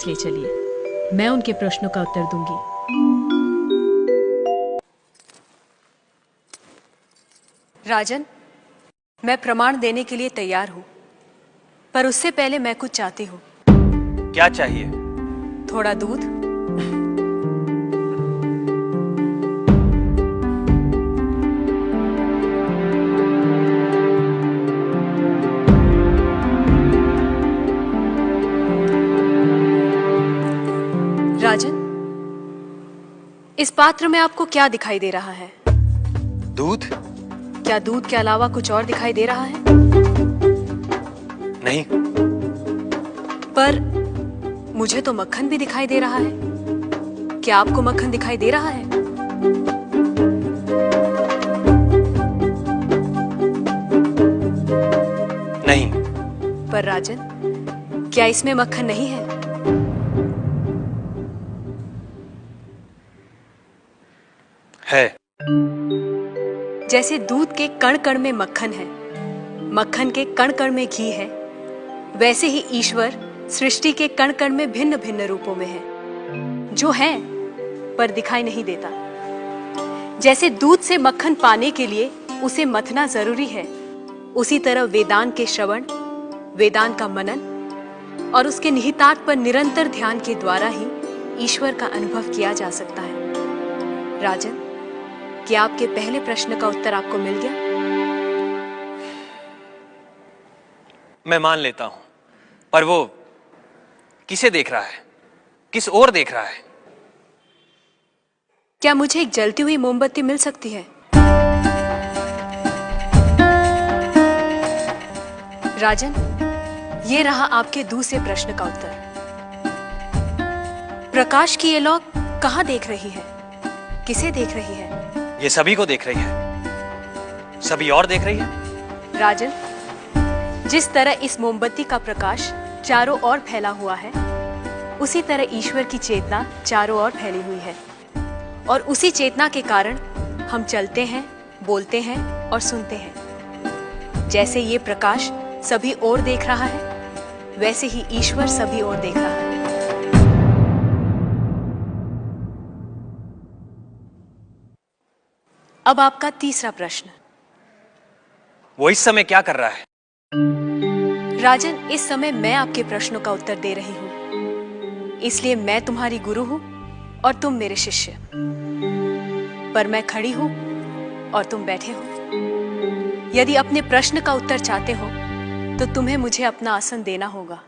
पास ले चलिए, मैं उनके प्रश्नों का उत्तर दूंगी। राजन, मैं प्रमाण देने के लिए तैयार हूं, पर उससे पहले मैं कुछ चाहती हूं। क्या चाहिए? थोड़ा दूध। राजन, इस पात्र में आपको क्या दिखाई दे रहा है? दूध? क्या दूध के अलावा कुछ और दिखाई दे रहा है? नहीं। पर मुझे तो मक्खन भी दिखाई दे रहा है। क्या आपको मक्खन दिखाई दे रहा है? नहीं। पर राजन, क्या इसमें मक्खन नहीं है? है। जैसे दूध के कण कण में मक्खन है, मक्खन के कण कण में घी है, वैसे ही ईश्वर सृष्टि के कण कण में भिन्न भिन्न रूपों में है, जो है पर दिखाई नहीं देता। जैसे दूध से मक्खन पाने के लिए उसे मथना जरूरी है, उसी तरह वेदांत के श्रवण, वेदांत का मनन और उसके निहितार्थ पर निरंतर ध्यान के द्वारा ही ईश्वर का अनुभव किया जा सकता है। राजन, क्या आपके पहले प्रश्न का उत्तर आपको मिल गया? मैं मान लेता हूं, पर वो किसे देख रहा है? किस ओर देख रहा है? क्या मुझे एक जलती हुई मोमबत्ती मिल सकती है? राजन, ये रहा आपके दूसरे प्रश्न का उत्तर। प्रकाश की ये लौ कहां देख रही है? किसे देख रही है? ये सभी को देख रही है। सभी और देख रही है। राजन, जिस तरह इस मोमबत्ती का प्रकाश चारों ओर फैला हुआ है, उसी तरह ईश्वर की चेतना चारों ओर फैली हुई है, और उसी चेतना के कारण हम चलते हैं, बोलते हैं और सुनते हैं। जैसे ये प्रकाश सभी ओर देख रहा है, वैसे ही ईश्वर सभी ओर देख रहा है। अब आपका तीसरा प्रश्न। वो इस समय क्या कर रहा है? राजन, इस समय मैं आपके प्रश्नों का उत्तर दे रही हूं, इसलिए मैं तुम्हारी गुरु हूं और तुम मेरे शिष्य। पर मैं खड़ी हूं और तुम बैठे हो। यदि अपने प्रश्न का उत्तर चाहते हो तो तुम्हें मुझे अपना आसन देना होगा।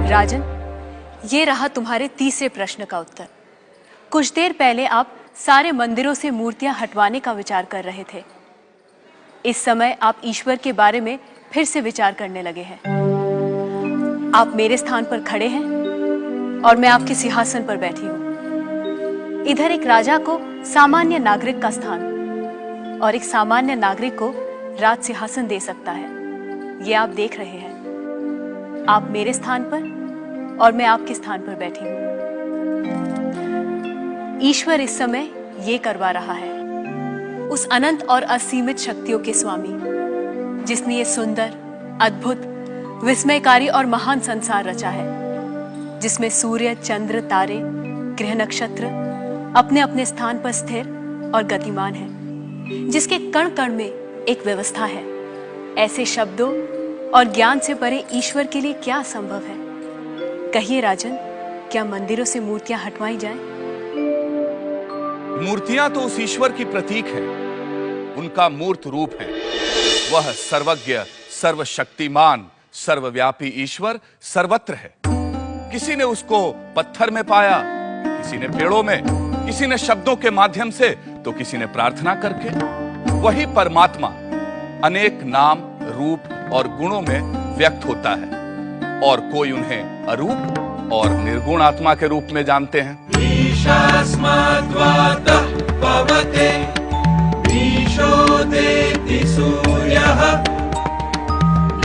राजन, ये रहा तुम्हारे तीसरे प्रश्न का उत्तर। कुछ देर पहले आप सारे मंदिरों से मूर्तियां हटवाने का विचार कर रहे थे। इस समय आप ईश्वर के बारे में फिर से विचार करने लगे हैं। आप मेरे स्थान पर खड़े हैं और मैं आपके सिंहासन पर बैठी हूं। इधर एक राजा को सामान्य नागरिक का स्थान और एक सामान्य नागरिक को राज सिंहासन दे सकता है, ये आप देख रहे हैं। आप मेरे स्थान पर और मैं आपके स्थान पर बैठी हूं। ईश्वर इस समय ये करवा रहा है, उस अनंत और असीमित शक्तियों के स्वामी, जिसने ये सुंदर, अद्भुत, विस्मयकारी और महान संसार रचा है, जिसमें सूर्य, चंद्र, तारे, ग्रह, नक्षत्र अपने अपने स्थान पर स्थिर और गतिमान हैं, जिसके कण कण में एक व्यवस्था है। ऐसे शब्दों और ज्ञान से परे ईश्वर के लिए क्या संभव है? कहिए राजन, क्या मंदिरों से मूर्तियां हटवाई जाएं? मूर्तियां तो उस ईश्वर की प्रतीक है, उनका मूर्त रूप है। वह सर्वज्ञ, सर्वशक्तिमान, सर्वव्यापी ईश्वर सर्वत्र है। किसी ने उसको पत्थर में पाया, किसी ने पेड़ों में, किसी ने शब्दों के माध्यम से, तो किसी ने प्रार्थना करके। वही परमात्मा अनेक नाम, रूप और गुणों में व्यक्त होता है, और कोई उन्हें अरूप और निर्गुण आत्मा के रूप में जानते हैं।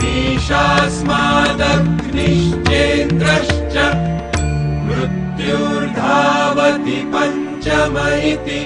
ईशास्मादग्निश्चेन्द्रश्च मृत्युर्धावति पञ्चम इति